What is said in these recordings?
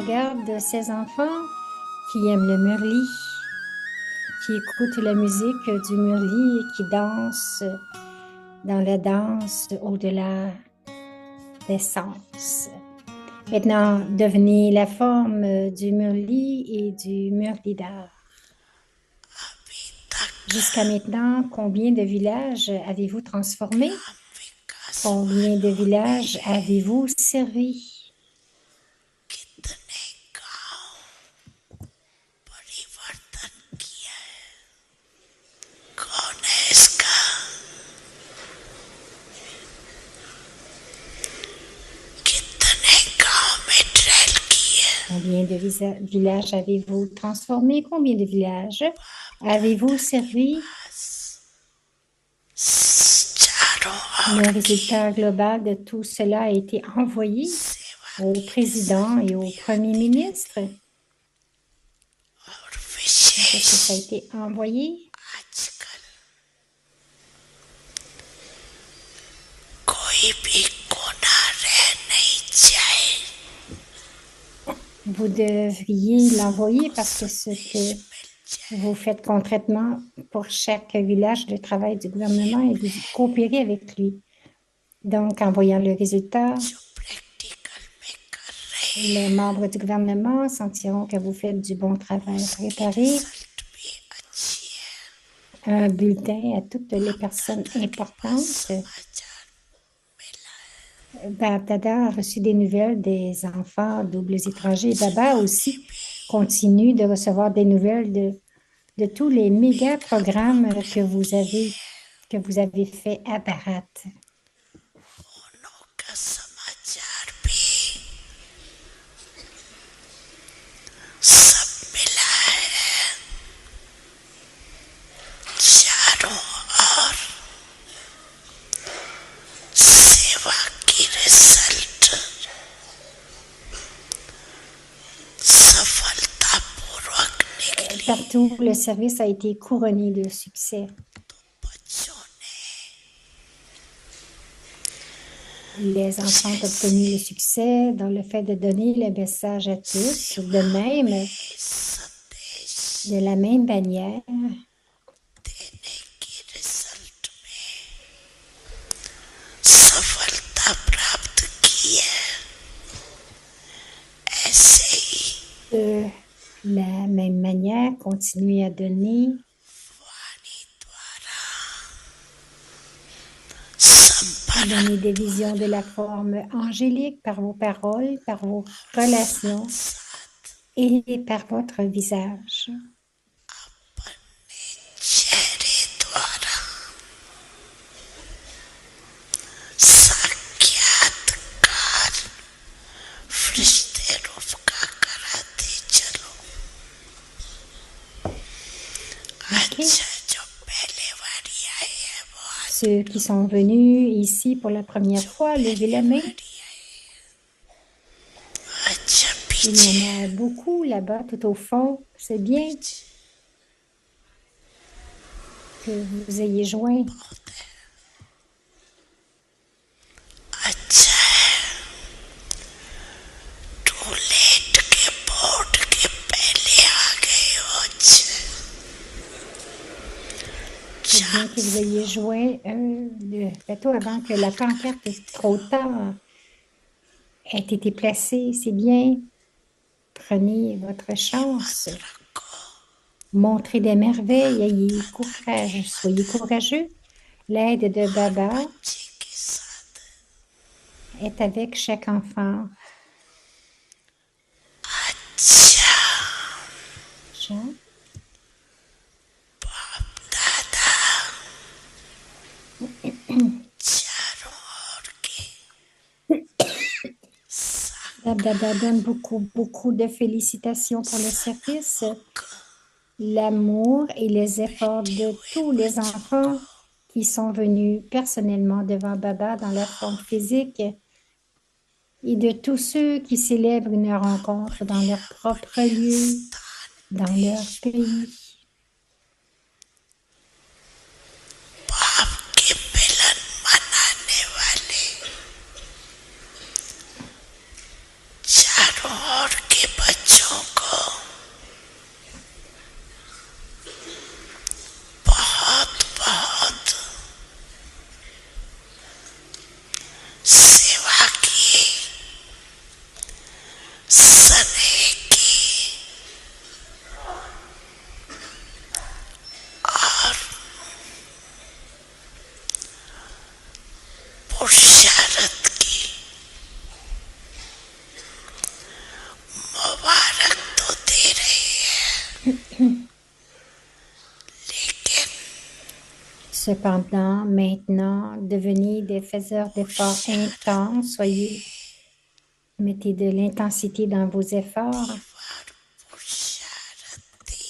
regarde ces enfants qui aiment le Murli, qui écoutent la musique du Murli et qui dansent dans la danse au-delà des sens. Maintenant, devenez la forme du Murli et du Murlidhar. Jusqu'à maintenant, combien de villages avez-vous transformés? Combien de villages avez-vous servi? Combien de villages avez-vous transformé? Combien de villages avez-vous servi? Le résultat global de tout cela a été envoyé au président et au premier ministre. Est-ce que ça a été envoyé? Vous devriez l'envoyer parce que ce que vous faites concrètement pour chaque village de travail du gouvernement et vous coopérez avec lui. Donc, en voyant le résultat, les membres du gouvernement sentiront que vous faites du bon travail. Préparez un bulletin à toutes les personnes importantes. Dada a reçu des nouvelles des enfants doubles étrangers. Baba aussi continue de recevoir des nouvelles de tous les méga programmes que vous avez fait à Bharat. Partout, le service a été couronné de succès. Les enfants ont obtenu le succès dans le fait de donner le message à tous, de la même manière. De la même manière, continuez à donner. Donnez des visions de la forme angélique par vos paroles, par vos relations et par votre visage. Ceux qui sont venus ici pour la première fois, levez la main. Il y en a beaucoup là-bas, tout au fond. C'est bien que vous ayez joint. C'est bien que vous ayez joint le bateau avant que la pancarte trop tard ait été placée. C'est bien. Prenez votre chance. Montrez des merveilles. Ayez courage. Soyez courageux. L'aide de Baba est avec chaque enfant. Jean? Dada donne beaucoup de félicitations pour le service, l'amour et les efforts de tous les enfants qui sont venus personnellement devant Baba dans leur forme physique et de tous ceux qui célèbrent une rencontre dans leur propre lieu, dans leur pays. पुरुषार्थ की मुबारक तो दे रही है, लेकिन Cependant, maintenant, devenez des faiseurs d'efforts intenses, mettez de l'intensité dans vos efforts दीवार पुरुषार्थी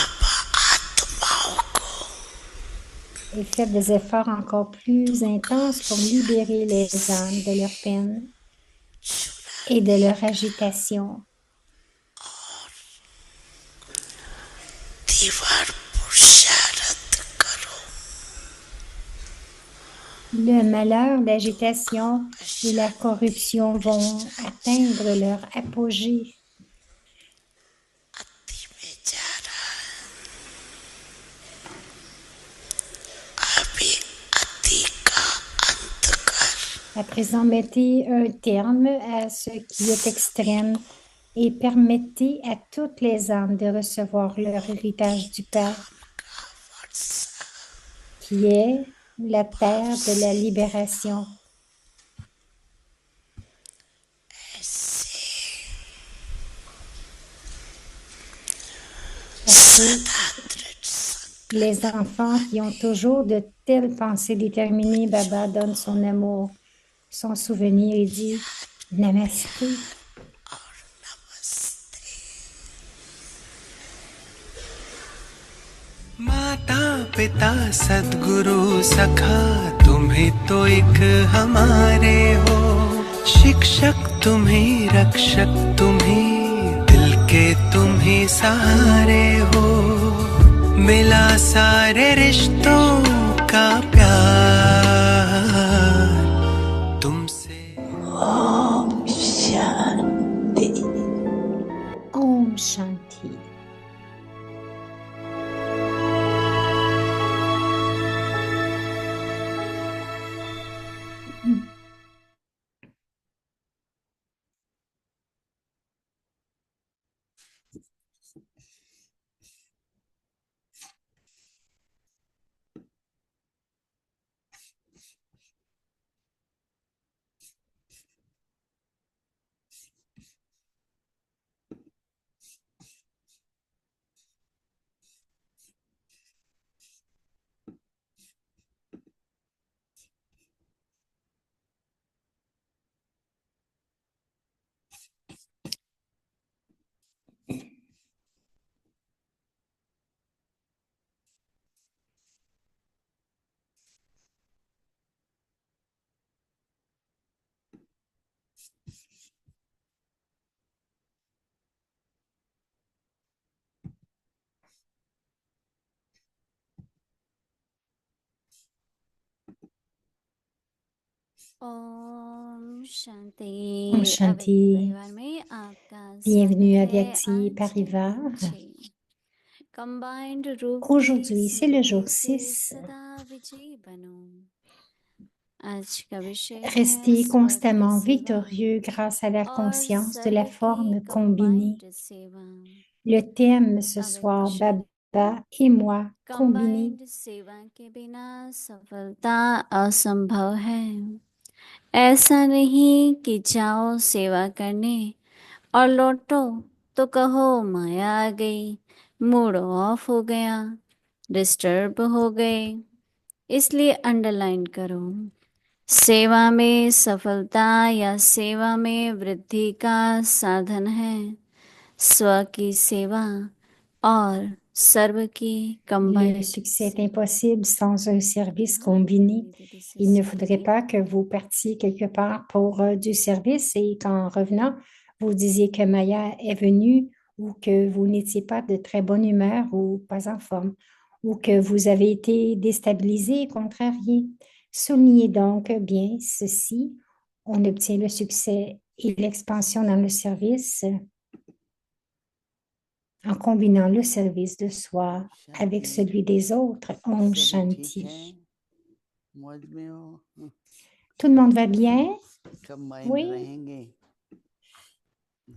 अब आत्माओं को et faites des efforts encore plus intenses pour libérer les âmes de leur peine et de चुराने leur का agitation. दीवार पुरुषार्थ करो, Le malheur, l'agitation et la corruption vont atteindre leur apogée. अति में जा रहा है, अभी अति का अंत कर, À présent, mettez un terme à ce qui est extrême et permettez à toutes les âmes de recevoir leur héritage du Père, वर्षा qui est la भाव terre de से la libération. ऐसे À ceux, सदा दृढ़ les संकल्प enfants qui ont वाले toujours de telles pensées déterminées, Baba donne son amour, son souvenir et dit Namasté. और नमस्ते। माता पिता सद्गुरु सखा तुम्हें तो एक हमारे हो, शिक्षक तुम्हें रक्षक तुम्हें दिल के तुम्हें सहारे हो, मिला सारे रिश्तों का प्यार तुमसे। ओम शांति। Om Shanti. ओम Om शांति। अव्यक्ति Shanti. परिवार में आपका Bienvenue स्वागत à है। Vyakti आज है Parivar. दिन 6, कंबाइंड रूप में Aujourd'hui, c'est le स्मृति jour से 6. सदा विजयी बनो। आज का विषय है Restez स्व की constamment सेवा victorieux grâce à la और conscience de la सर्व की forme combinée. कंबाइंड सेवा। Le thème ce अव्यक्त soir, शब्द Baba et moi combinés. Combined सेवा के बिना सफलता असंभव है। ऐसा नहीं कि जाओ सेवा करने और लौटो तो कहो माया आ गई, मूड ऑफ हो गया, डिस्टर्ब हो गए। इसलिए अंडरलाइन करो, सेवा में सफलता या सेवा में वृद्धि का साधन है स्व की सेवा और सर्व की Le कंबाइंड succès est सेवा। impossible sans un service यहाँ combiné. अपनी दीदी से Il ne faudrait सुनिए। pas que vous partiez quelque part pour du service et qu'en revenant, vous disiez que Maya est venue ou que vous n'étiez pas de très bonne humeur ou pas en forme ou que vous avez été déstabilisé et contrarié. Soulignez donc bien ceci. On obtient le succès et l'expansion dans le service en combinant le service de soi avec Shanti. celui des autres. Om सभी ठीक है, Shanti. मौज में हो, Tout le monde va bien? Combined Oui. रहेंगे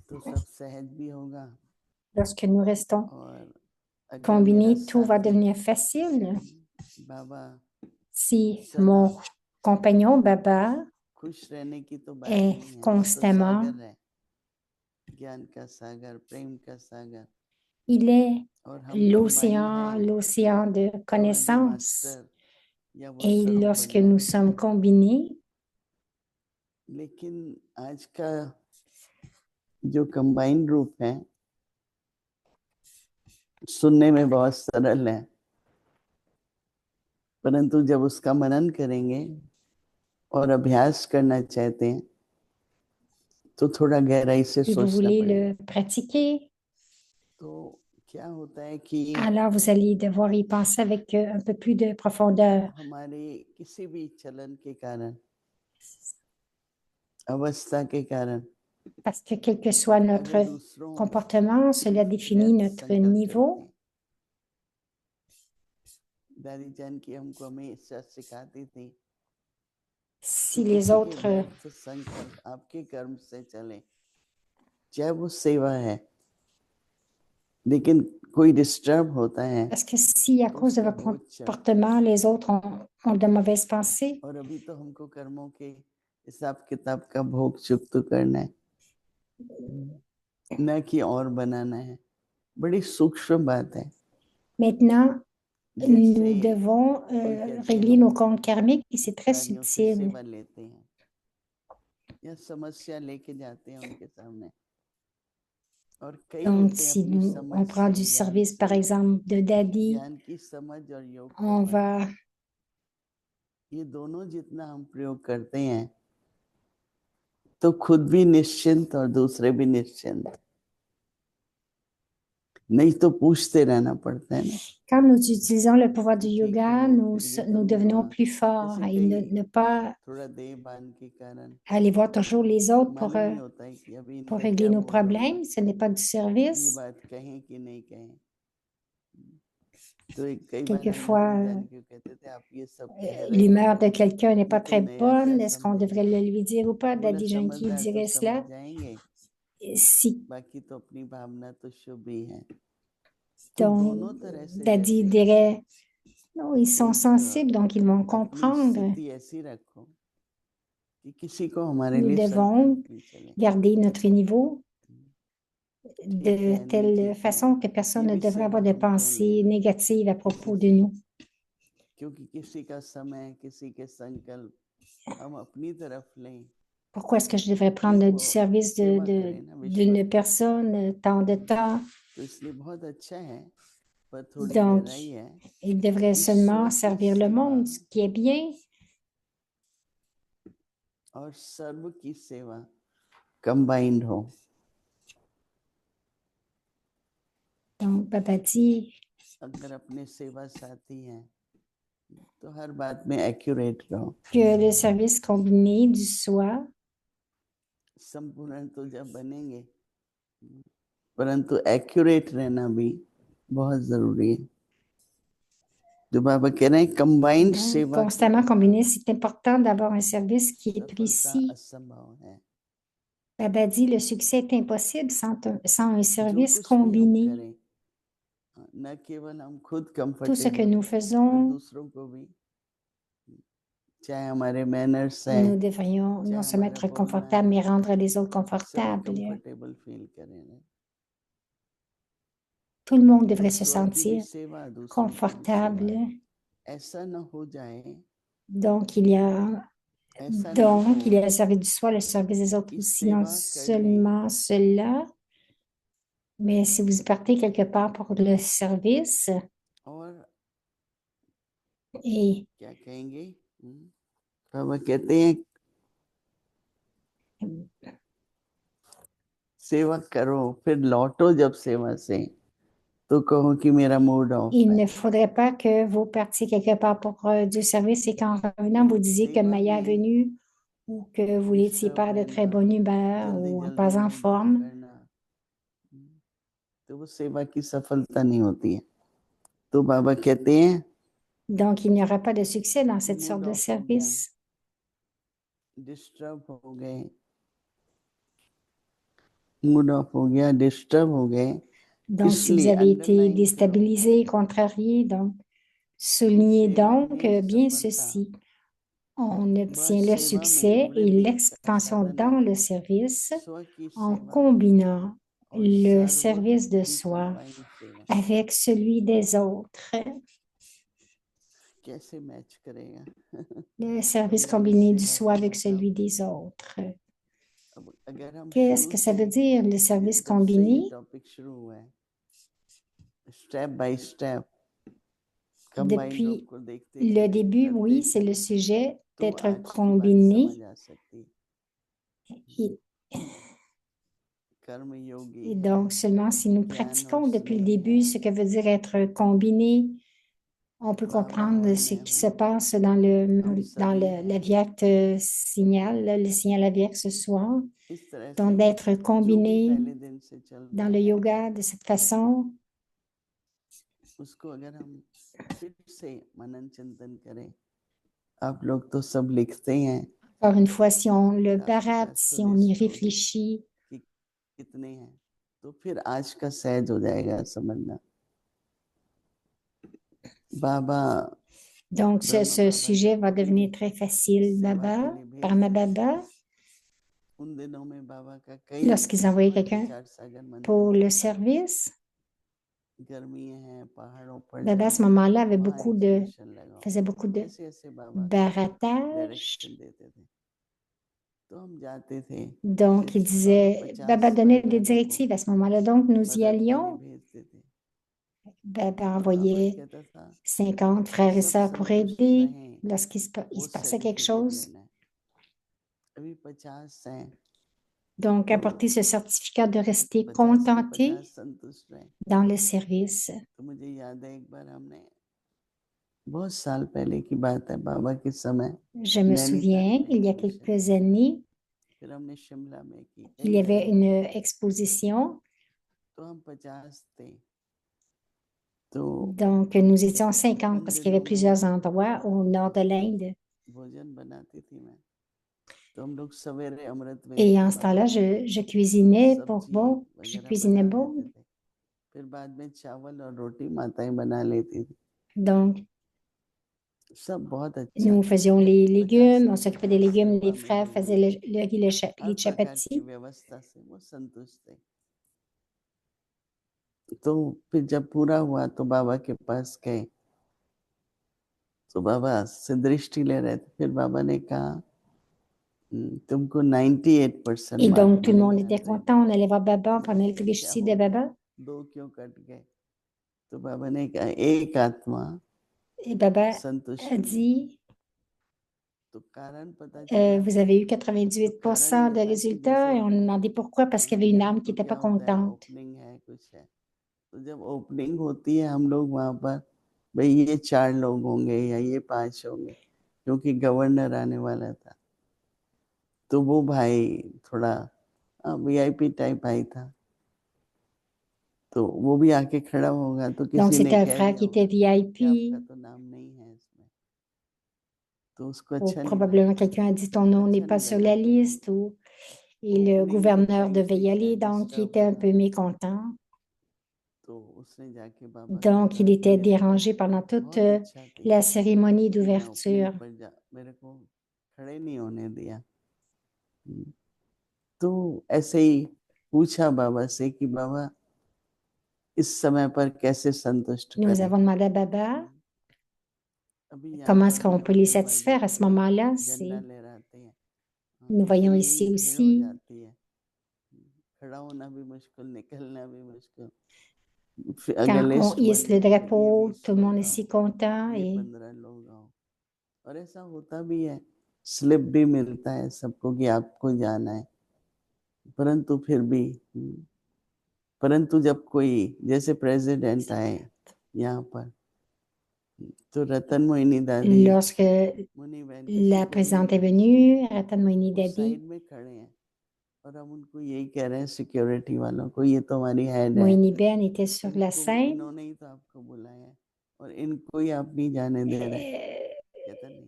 तो सब सहज भी होगा Lorsque nous restons और अगर मेरा combinés, tout va साथी devenir facile. बाबा Si सदा mon compagnon Baba खुश रहने की तो बात est नहीं है, वो तो constamment, सागर है, ज्ञान का सागर, प्रेम का सागर, il est और हम कंबाइंड हैं l'océan de तो हमें भी connaissances. मास्टर या वो Et स्वरूप lorsque बनना nous है। sommes combinés, लेकिन आज का जो कंबाइंड रूप है सुनने में बहुत सरल है, परंतु जब उसका मनन करेंगे और अभ्यास करना चाहते हैं तो थोड़ा गहराई से si vous सोचना voulez पड़ेगा। le pratiquer, तो क्या होता है कि alors vous allez devoir y penser avec un peu plus de profondeur. हमारे किसी भी चलन के कारण, अवस्था के कारण, Parce que quel que soit अगर notre दूसरों comportement, cela définit व्यर्थ notre संकल्प niveau. चलते हैं। दादी जान की हमको हमेशा सिखाती थी Si कि les किसी के autres, व्यर्थ संकल्प आपके कर्म से चले, चाहे वो सेवा है, लेकिन कोई डिस्टर्ब होता है parce que si à तो cause de उसका votre बोझ चढ़ता है। comportement, les autres ont de mauvaises pensées, और अभी तो हमको कर्मों के हिसाब किताब का भोग चुक तो करना है, न कि और बनाना है। बड़ी सूक्ष्म बात है। maintenant, nous जैसे devons कोई कहते हैं régler nos हम comptes karmiques et c'est très कार्यों से subtil. सेवा लेते हैं या समस्या लेके जाते हैं उनके सामने, और कई Donc, होते हैं si अपनी nous, समझ on prend से, du ज्ञान service, par से, exemple, de Daddy, ज्ञान की समझ और योग on कर्मण, va, ये दोनों जितना हम प्रयोग करते हैं तो खुद भी निश्चिंत और दूसरे भी निश्चिंत, नहीं तो पूछते रहना पड़ता है ना quand nous utilisons le pouvoir du कि ठीक yoga, हो, फिर ये तो nous नहीं devenons हुआ, plus forts जैसे et कई ne pas थोड़ा देह बांध के कारण aller voir toujours les autres मालूम नहीं होता है कि अभी pour इनका régler क्या nos मूड होगा, problèmes. Ce n'est pas du ये service. बात कहें कि नहीं कहें। तो कई बार हम Quelquefois, दादी जान क्यों कहते थे आप ये सब कह रहे l'humeur हो, de quelqu'un n'est ये pas तुम très नया क्या bonne. Est-ce qu'on devrait समझोगे। le lui dire ou pas? बोला Daddy Janki समझदार तो dirait समझ cela. जाएंगे, Si, बाकी तो अपनी भावना तो शुभ ही है। तो donc, दोनों तरह से Daddy जैसे dirait, non, ils sont एक sensibles, donc ils vont अपनी comprendre. स्थिति ऐसी रखो कि किसी को हमारे Nous लिए devons संकल्प नहीं चले। garder notre niveau ठीक de है, नहीं telle ठीक है, façon que personne ये ne भी devrait सेवा avoir de हम क्यों pensées लें, négatives à propos de nous. क्योंकि किसी का समय, किसी के संकल्प हम अपनी तरफ लें, Pourquoi est-ce que je devrais फिर prendre du वो service सेवा करें ना d'une विश्व की। personne tant de temps? तो इसलिए बहुत अच्छा है, पर थोड़ी Donc, गहराई है il devrait कि seulement स्व की servir le सेवा monde, ce qui est bien. और सर्व की सेवा कंबाइंड हो। Donc, Baba dit अगर अपने सेवा साथी हैं तो हर बात में एक्यूरेट रहो। que le service combiné du soi, संपूर्ण तो जब बनेंगे, परंतु एक्यूरेट रहना भी बहुत जरूरी है। जो बाबा कह रहे हैं कंबाइंड donc, सेवा के constamment बिना combiné, c'est important d'avoir un service qui est सफलता précis. असंभव है। Baba dit le succès est impossible sans un जो service कुछ भी हम combiné. करें, न केवल हम खुद Tout ce que comfortable nous पर faisons, दूसरों को भी, चाहे हमारे मैनर्स nous हैं, devrions non चाहे se हमारा mettre बोलना confortables, है, mais rendre les autres सभी confortables. कंफर्टेबल फील करें ना। Tout le monde तो devrait se स्व की भी sentir सेवा, दूसरों की भी सेवा, confortable. ऐसा न हो जाए, Donc, il y a ऐसा न हो le service du soi, le service des autres कि aussi, non सेवा करने seulement cela, mais si vous partez quelque part pour le service और et क्या कहेंगे, बाबा कहते हैं सेवा करो, फिर लौटो जब सेवा से तो कहो कि मेरा मूड ऑफ il है। ne faudrait pas que vous partiez quelque part pour du service et qu'en revenant, vous disiez que सेवा Maya est में venue ou que vous n'étiez disturb pas de très रहना, bonne humeur जल्दी ou जल्दी pas en में बात forme. करना, तो वो सेवा की सफलता नहीं होती है। तो बाबा कहते हैं Donc, il n'y aura pas de succès dans cette sorte mood de of हो गया, service. डिस्टर्ब हो गए, मूड ऑफ हो गया, डिस्टर्ब हो गए, Donc, si vous इसलिए avez été अंडरलाइन करो déstabilisé, contrarié, donc Soulignez सेवा donc में bien सफलता ceci. On वह obtient le सेवा में succès et वृद्धि का l'expansion साधन है। dans le service स्व की en सेवा combinant और le सर्व service de की soi कंबाइंड सेवा avec celui des autres. कैसे मैच करेगा? Le service हमारी combiné du सेवा soi का avec मतलब celui des autres. अब अगर हम Qu'est-ce शुरू que ça से veut dire, le service जब से ये combiné? टॉपिक शुरू हुआ है, स्टेप बाय स्टेप कंबाइंड रूप Depuis को देखते le चले, début, करते oui, c'est le चले, sujet तो d'être आज की बात समझ combiné. आ सकती। Et, कर्म योगी et है, donc, seulement si nous ज्ञान और pratiquons depuis le स्नेह début है, ce que veut dire être combiné, on peut बाबा comprendre और ce मैं qui se हूँ, passe dans हम सभी le हैं। Vyakt signal, là, le signal Vyakt ce soir. इस तरह से Donc, d'être जो भी combiné पहले दिन से चल dans रहा le है, yoga de cette façon, उसको अगर हम फिर से मनन चिंतन करें, आप लोग तो सब लिखते ही हैं encore une fois, si on le आपके barate, पास तो si on y लिस्ट होगी réfléchit, कि कितने हैं, तो फिर आज का सहज हो जाएगा समझना। बाबा donc ब्रह्म ce बाबा sujet जब va कभी devenir très facile. सेवा के Baba, लिए Parma भेजते थे, Baba, उन दिनों में बाबा का कई lorsqu'ils envoyaient सेवा quelqu'un विचार सागर मंदिर pour में le होता, service, गर्मियां हैं, पहाड़ों पर Baba à जाओ, ce moment-là avait वहाँ एग्जीबिशन लगाओ, faisait beaucoup de ऐसे ऐसे बाबा baratage. डायरेक्शन देते थे। तो हम जाते थे, Donc, il फिर बाबा disait, Baba 50 donnait des परिवारों को directives à ce moment-là. Donc, nous y मदद के लिए allions. भेजते थे। Baba और बाबा envoyait कहता था 50 frères et सब sœurs pour संतुष्ट aider रहें, lorsqu'il il वो se passait quelque certificate chose. लेना है। अभी 50 हैं, Donc, तो apporter ce certificat de rester 50 के contenté 50 संतुष्ट रहें। dans le service. तो मुझे याद है एक बार हमने, बहुत साल पहले की बात है, बाबा के समय Je me नैनीताल souviens, में il y a exhibition quelques की, années, फिर हमने शिमला में की, il कई y avait जगह une की। exposition. तो हम 50 थे, तो Donc, nous étions 50 उन parce qu'il y avait दिनों plusieurs में endroits au nord de l'Inde. भोजन बनाती थी मैं, तो हम लोग सवेरे अमृत वेले Et के en ce बाद temps-là, je cuisinais pour सब्जी bon, je वगैरह cuisinais बना bon. लेते थे, फिर बाद में चावल और रोटी माताएं बना लेती थी, Donc, सब बहुत अच्छा nous था। faisions les 50 légumes, on साल s'occupait des बहुत légumes, सेवा les में frères डूबे, faisaient le riz, हर les प्रकार की chapatis. व्यवस्था से वो संतुष्ट थे। तो फिर जब पूरा हुआ तो बाबा के पास गए, तो बाबा से दृष्टि ले रहे थे, फिर बाबा ने कहा तुमको 98% Et mark donc, tout le monde मिलेगा। était तो content. On allait voir Baba, on मैंने prenait le कहा क्या dृष्टि हो de गया, Baba. 2 क्यों कट गए? तो बाबा ने कहा एक आत्मा Et Baba संतुष्ट a नहीं है। dit, तो कारण पता चला, vous avez eu तो कारण 98% ये de था कि résultats. जैसे Et on nous demandait pourquoi, parce qu'il y avait une यहाँ âme qui तो n'était क्या pas होता है, contente. ओपनिंग है, कुछ है, तो जब ओपनिंग होती है हम लोग वहां पर, भाई ये 4 लोग होंगे या ये 5 होंगे, क्योंकि गवर्नर आने वाला था, तो वो भाई थोड़ा वीआईपी टाइप भाई था, तो वो भी आके खड़ा होगा तो Donc, किसी ने c'était un कह frère दिया qui était होगा कि आपका VIP. तो नाम नहीं है इसमें, तो उसको Ou अच्छा नहीं लगा, probablement quelqu'un a dit ton nom n'est अच्छा pas नहीं sur लगा, la तो liste. Et le ओपनिंग के gouverneur टाइम devait पे y aller, शायद donc il disturb était un peu हुआ, mécontent. तो उसने जाके बाबा को Donc, कहा il कि était मेरे को dérangé pendant toute बहुत इच्छा थी la cérémonie कि मैं ओपनिंग d'ouverture. पर जा, मेरे को खड़े नहीं होने दिया। तो ऐसे ही पूछा बाबा से कि बाबा इस समय पर कैसे संतुष्ट Nous करें। avons demandé à Baba अभी यहाँ comment पर est-ce भी qu'on peut les अपने भाई satisfaire à लोग ce खड़े moment-là. झंडा लहराते हैं, Nous तो voyons यही ici भीड़ हो aussi, जाती है, खड़ा होना भी मुश्किल, निकलना भी मुश्किल। अगर quand on list hisse le बने तो ये drapeau, 20 tout le monde लोग est si आओ, content. ये Et 15 लोग आओ, और ऐसा होता भी है, स्लिप भी मिलता है सबको कि आपको जाना है, परंतु फिर भी परंतु जब कोई जैसे प्रेसिडेंट आए यहाँ पर, तो रतन मोहिनी दादी, lorsque मुनि बहन किसी la को भी présidente नहीं est भेजती, venue, Ratan Moini वो Dadi, साइड में खड़े हैं, और हम उनको यही कह रहे हैं सिक्योरिटी वालों को, ये तो हमारी हेड है, Moini Ben était sur la इनको scène. इन्होंने ही तो आपको बुलाया है, और इनको ही आप नहीं जाने दे रहे। Euh, कहता नहीं,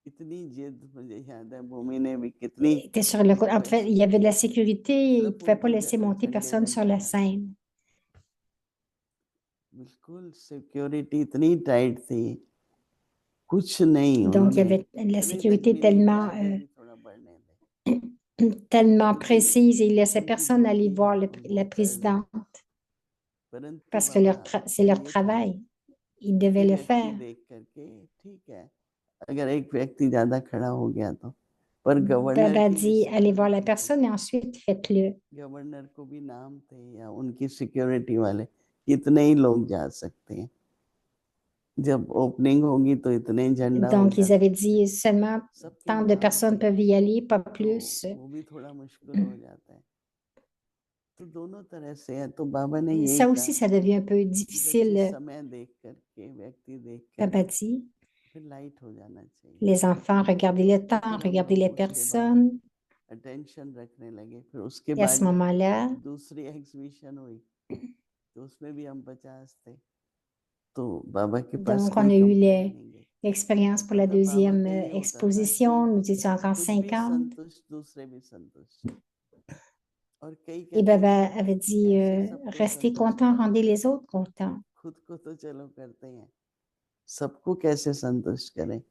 इतनी जिद, मुझे याद है भूमि ने भी कितनी était sur le côté. En fait, request il y की avait de थी, la sécurité. Il ne सिर्फ pouvait pas उनको laisser monter झंडे personne तक sur la जाना था। scène. बिल्कुल सिक्योरिटी इतनी टाइट थी, कुछ नहीं Donc, il y उन्होंने, avait la अरे sécurité लक्ष्मी जी tellement, आगे भी थोड़ा बढ़ने tellement क्योंकि précise et ils laissaient उनकी personne aller ड्यूटी voir है तो वो la कर रहे présidente हैं। परंतु parce que बाबा c'est का leur ये था travail. Ils devaient कि le व्यक्ति faire. देख करके ठीक है, अगर एक व्यक्ति ज्यादा खड़ा हो गया तो, पर गवर्नर Baba की भी dit, allez voir la security थी, personne et ensuite faites-le. Governor को भी नाम थे या उनकी सिक्योरिटी वाले, इतने ही लोग जा सकते हैं, जब ओपनिंग होगी तो इतने झंडा हो Donc, ils जाते avaient हैं, dit seulement सबके tant de नाम personnes थे, peuvent y aller, pas तो plus. वो भी थोड़ा मुश्किल हो जाता है। तो दोनों तरह से है, तो बाबा ने यही Ça कहा aussi, ça devient un peu कि बच्चे difficile. समय देख करके, व्यक्ति देख Baba करके dit, फिर लाइट हो जाना चाहिए। les enfants, regardez le तो temps, फिर हम regardez les लोग उसके बाद personnes. अटेंशन रखने लगे। फिर उसके Et à ce बाद moment-là, दूसरी एग्जीबिशन हुई, तो उसमें भी हम 50 थे, तो बाबा के पास donc, on कोई a eu कंप्लेन नहीं गई। l'expérience pour la मतलब बाबा deuxième का ये होता था कि exposition. Nous étions encore खुद भी 50. संतुष्ट, दूसरे भी संतुष्ट। और कई Et कहते Baba थे avait dit, ऐसे सबको restez संतुष्ट contents, करो, rendez les autres contents. खुद को तो चलो करते हैं, सबको कैसे संतुष्ट करें, Donc,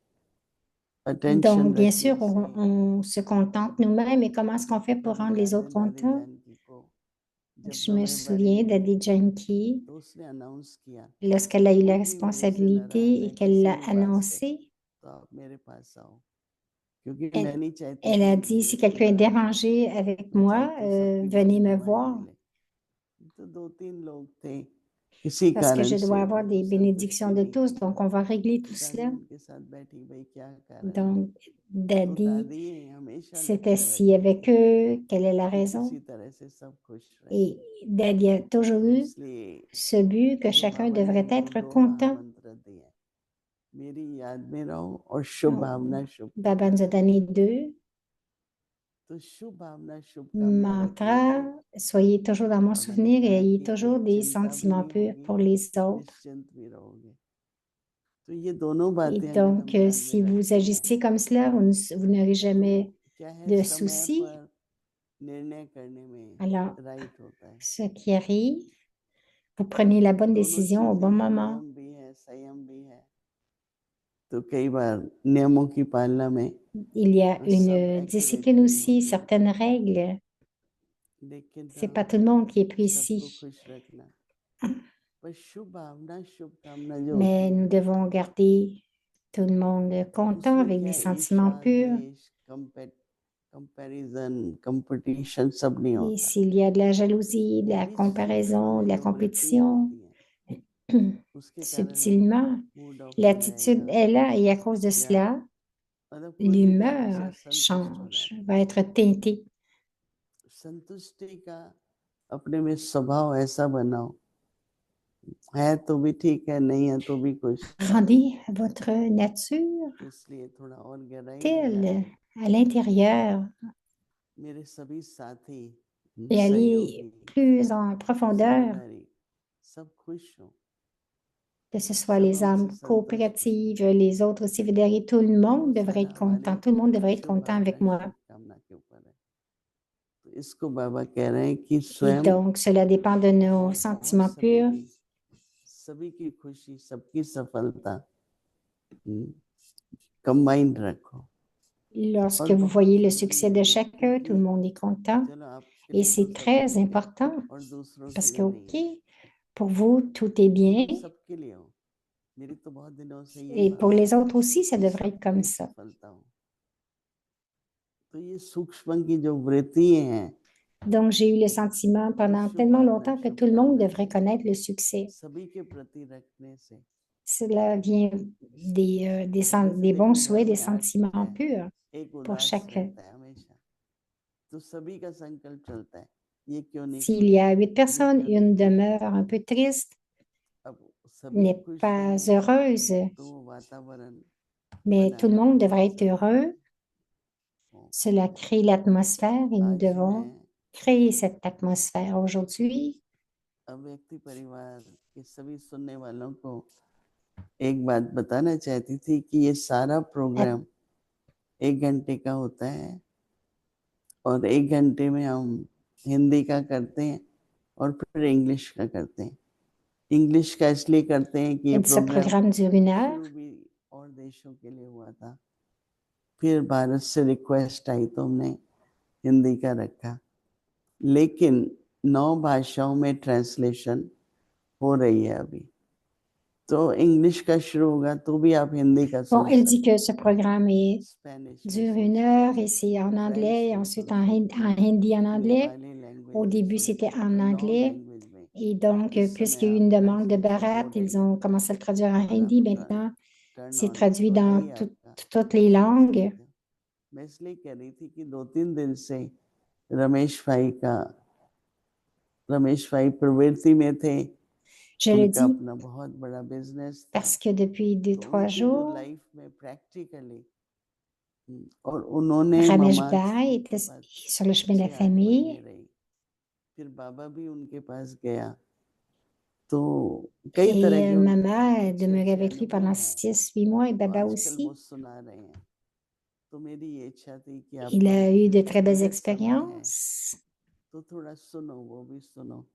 अटेंशन bien रखने sûr, से। on se contente nous-mêmes, mais comment est-ce qu'on fait pour मुझे rendre les याद है autres दादी contents? जानकी को, जब Je me जमेवारी souviens मिली d'Adi Janki, तो उसने अनाउंस किया, lorsqu'elle a eu la कोई भी मेरे से नाराज responsabilité है et qu'elle किसी l'a भी बात से, annoncé. तो आप मेरे पास आओ, क्योंकि मैं Elle, नहीं चाहती elle कि a dit, मेरे si से quelqu'un est नाराज हो, dérangé avec मैं moi, चाहती हूँ सबकी venez मेरी me दुआएं voir मिले। तो 2-3 लोग थे, किसी parce que कारण je से dois avoir उनको des bénédictions संतुष्टि de नहीं tous, हुई। donc on va régler तो tout दादी cela. उनके साथ बैठी, भाई क्या कारण है, Donc, तो Daddy दादी हमेशा s'est लक्ष्य assis रखती avec थी eux, quelle est la कि raison? किसी तरह से सब खुश रहे। Et Daddy a toujours तो eu इसलिए ce but que जो chacun बाबा ने devrait हमको être 2 content. महामंत्र दिए, मेरी याद में रहो और शुभ भावना शुभ Baba कामना। nous a donné 2 तो शुभ भावना शुभ कामना रखने mantras. से Soyez toujours dans mon बाबा ने souvenir et कहा ayez कि फिर toujours des चिंता भी sentiments नहीं purs होगी, pour les autres. निश्चिंत भी रहोगे। तो ये दोनों Et बातें अगर donc, हम ध्यान में si vous रखते हैं agissez comme cela, vous n'aurez तो jamais क्या है, de समय soucis. पर निर्णय करने में Alors, राइट होता है। ce qui arrive, vous prenez la bonne दोनों décision au चीजें bon हैं, moment. नियम भी है, संयम भी है। तो कई बार नियमों की पालना में Il y a सब une एक्यूरेट discipline नहीं aussi, होती है, certaines règles. लेकिन C'est pas tout le monde qui est सबको précis. खुश रखना। पर शुभ भावना शुभ कामना जो होती Mais है, nous devons garder tout le monde content उसमें avec क्या des है, sentiments ईर्षा purs. द्वेष कंपैरिजन कंपटीशन सब नहीं Et होता। s'il y a de la jalousie, de la यही सूक्ष्म comparaison, de la जो वृत्ति compétition, होती है, उसके कारण subtilement, मूड ऑफ हो l'attitude जाएगा, est là et à cause de या cela, मतलब कोई भी कारण से l'humeur असंतुष्ट हो change, जाते हैं। va être teintée. संतुष्टि का अपने में स्वभाव ऐसा बनाओ, है तो भी ठीक है, नहीं है तो भी खुश। Rendez votre nature तो इसलिए थोड़ा और गहराई में telle जाके à l'intérieur मेरे सभी साथी, et aller सहयोगी, plus en profondeur, सेवादारी सब खुश हो, que ce soit सब les हमसे âmes संतुष्ट हो। coopératives, les autres aussi, fédérés, tout le तो monde वो devrait सारा être हमारी content. Tout le monde devrait être शुभ content avec भावना moi. शुभ कामना के ऊपर है। तो इसको बाबा कह रहे हैं कि Et स्वयं donc, cela dépend de nos और sentiments सभी purs. की, सभी की खुशी, सबकी सफलता कंबाइंड रखो। Lorsque और vous बहुत voyez le जरूरी succès है de ये, chacun, tout le क्योंकि monde est content. चलो आपके Et लिए तो c'est सब très ठीक है important और दूसरों के parce que, लिए नहीं OK, है, pour vous, tout est bien. तो सबके लिए हो। मेरी तो बहुत दिनों से यही Et pour भावना les है autres aussi, ça कि devrait être comme सबकी ça. सफलता हो। तो ये सूक्ष्म की जो वृत्ति हैं, Donc, j'ai eu le sentiment pendant शुभ tellement भावना longtemps que शुभ tout le monde कामना devrait connaître le succès. सभी के प्रति रखने से, Cela vient जैसे des bons देखो घर souhaits, des में आज sentiments है, purs एक pour उदास chacun. रहता है हमेशा, तो सभी का संकल्प चलता है, ये क्यों नहीं S'il खुश, y a 8 ये personnes, क्यों नहीं une खुश। demeure un peu triste, अब सभी n'est खुश pas रहेंगे heureuse, तो वो वातावरण mais बना tout le monde रहेगा devrait कि être सब heureux. हो। Cela crée l'atmosphère et nous आज devons मैं créer cette atmosphère. Aujourd'hui, अब व्यक्ति परिवार के सभी सुनने वालों को एक बात बताना चाहती थी कि ये सारा प्रोग्राम 1 घंटे का होता है और 1 घंटे में हम हिंदी का करते हैं और फिर इंग्लिश का करते हैं। इंग्लिश का इसलिए करते हैं कि ये Ce प्रोग्राम programme dure 1 heure. शुरू भी और देशों के लिए हुआ था, फिर भारत से रिक्वेस्ट आई तो हमने हिंदी का रखा, लेकिन 9 भाषाओं में ट्रांसलेशन हो रही है अभी, तो इंग्लिश का शुरू होगा तो भी आप हिंदी का Bon, सोच elle dit सकते que ce programme स्पेनिश में dure सोच 1 heure et c'est en French anglais et में ensuite सोच en hindi en anglais. Nepali language Au में début, सोच c'était सकते en हो, 9 anglais. लैंग्वेज में Et donc, इस समय puisqu'il y a eu आप une demande de ट्रांसलेशन हो Bharat, रही ils है ont commencé à le traduire en और hindi. आप Maintenant, turn c'est on traduit तो है dans ही आपका। toutes les langues. मैं इसलिए कह रही थी कि 2-3 दिन से रमेश भाई प्रवृत्ति में थे, Je le उनका dis अपना बहुत बड़ा बिजनेस था, parce que depuis तो 2-3 उनकी जो jours, लाइफ में प्रैक्टिकली और उन्होंने Ramesh ममाज Bhai उनके était पास sur le chemin de la 6-8 महीने famille रही, फिर बाबा भी उनके पास गया, तो कई तरह et के Mama est अच्छे demeurée अच्छे avec lui pendant अनुभव हैं, 6-8 mois et तो Baba आजकल वो aussi. सुना रहे हैं, तो मेरी ये इच्छा थी कि Il आपको a eu de très belles अगर समय है expériences. तो थोड़ा सुनो, वो भी सुनो,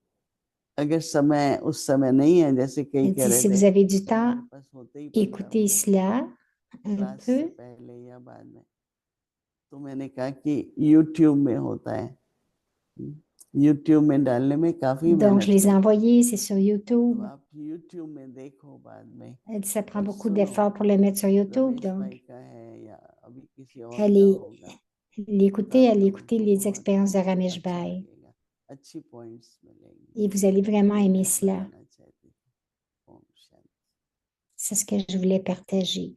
अगर समय उस समय नहीं है, जैसे कई Elle कह dit, रहे si थे vous avez du तो हमारे temps, पास होते ही 15 écoutez minute cela un class से peu. पहले या बाद में, तो मैंने कहा कि YouTube में होता है, YouTube में डालने में काफी Donc, je मेहनत les ai लगती, envoyés, c'est sur तो YouTube. आप YouTube में देखो बाद में Elle dit, ça prend और beaucoup सुनो, d'efforts pour le mettre sur YouTube. Ramesh भाई Donc, का है या अभी किसी और elle का est, होगा, l'écouter, आप elle लोगों écouter को les बहुत expériences de Ramesh अच्छा Bhai. लगेगा, अच्छी पॉइंट्स मिलेंगी, Et vous allez vraiment ये aimer मैं cela. बताना चाहती थी। ओम Shanti. C'est ce que je voulais partager.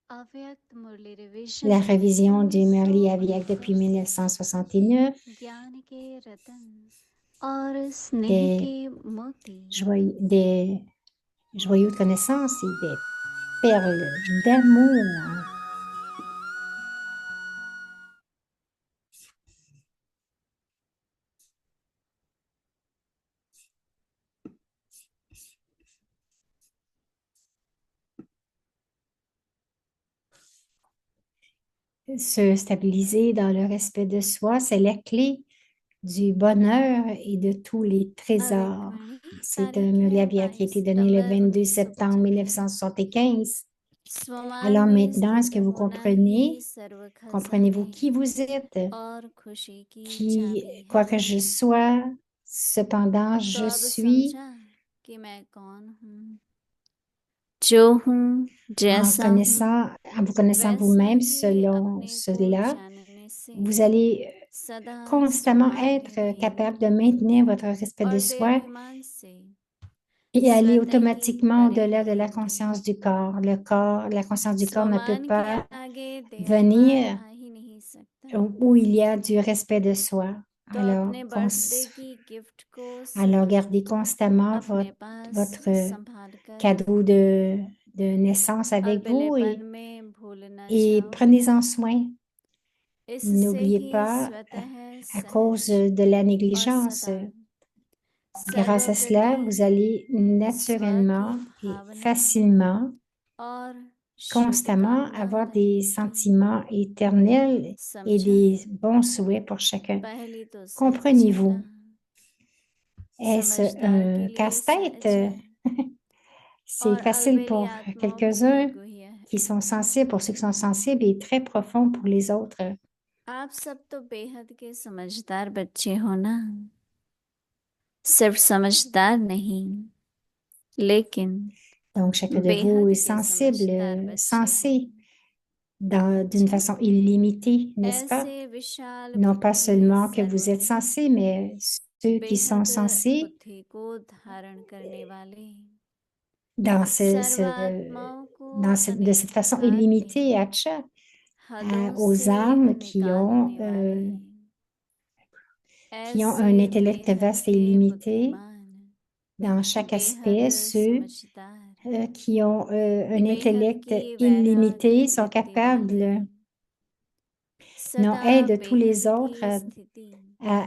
अव्यक्त मुरली revision La révision du Murli Avyak depuis 1969, ज्ञान के रतन और स्नेह des, के मोती des joyaux de connaissance et des perles d'amour. Se stabiliser dans le respect de soi, c'est la clé du bonheur et de tous les trésors. C'est un Murli qui a été donné le 22 septembre 1975. Alors maintenant, est-ce que vous comprenez? Comprenez-vous qui vous êtes? और खुशी की Qui, चाबी quoi है। que je sois, cependant, तो je अब suis समझा कि मैं कौन हूँ, जो हूँ, जैसा हूँ, en vous connaissant वैसा vous-même ही selon अपने को cela, जानने से vous allez सदा constamment सुहाने être capable de रहेंगे maintenir votre respect de और soi देहाभिमान से et aller स्वतः ही automatiquement परे au-delà de la रहेंगे। conscience du corps. Le corps, la conscience du corps ne peut स्वमान के pas आगे देहाभिमान venir आ ही नहीं सकता। où il y a du respect de soi. तो Alors, अपने बर्थडे की गिफ्ट को alors सदा gardez constamment अपने पास votre संभाल कर cadeau de naissance avec vous अकेलेपन में भूल न et जाओ। prenez-en soin. इससे N'oubliez ही pas, स्वतः à cause सहज de la और négligence, सदा grâce à cela, सर्वप्रति vous allez स्व की naturellement et भावना facilement, और constamment शुभकामना avoir des रहेंगी। sentiments éternels et समझा? des bons souhaits pour chacun. पहली तो सहज है ना, Comprenez-vous? Est-ce समझदार के un लिए casse-tête? सहज है C'est और facile अलबेली pour आत्माओं के लिए quelques-uns गुह्य है। qui sont sensibles, pour ceux qui sont sensibles, et très profond pour les autres. आप सब तो बेहद के समझदार बच्चे हो ना, सिर्फ समझदार नहीं लेकिन Donc, chacun de vous बेहद est के समझदार sensible, बच्चे हो। sensé d'une façon illimitée, n'est-ce pas? ऐसे विशाल Non pas बुद्धि seulement que vous êtes सर्व sensé, mais ceux qui sont बेहद sensés बुद्धि को धारण करने वाले dans सर्वात्माओं को de cette façon illimitée, अनेकांते Hatcha, हदों aux से âmes निकालने वाले qui ont ऐसे un intellect बेहद vaste et के illimité बुद्धिमान dans chaque बेहद aspect. Ceux समझदार qui ont un बेहद intellect की वैराग्य illimité sont वृत्ति वाले capables, non, सदा aident tous बेहद les autres की स्थिति à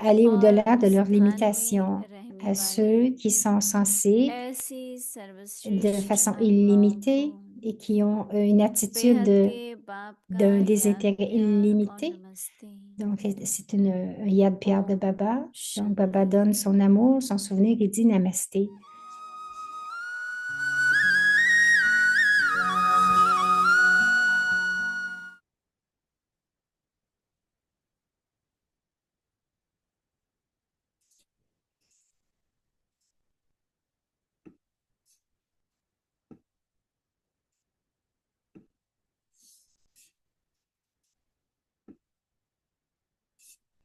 aller और au-delà de leurs स्थान limitations. में रहने À वाले ceux qui sont censés ऐसी de सर्वश्रेष्ठ façon आत्माओं को illimitée et qui ont une attitude बेहद के बाप का d'un याद désintérêt प्यार और illimité. नमस्ते। Donc, c'est un yad pyar de Baba. Donc, Baba donne son amour, son souvenir et dit Namasté.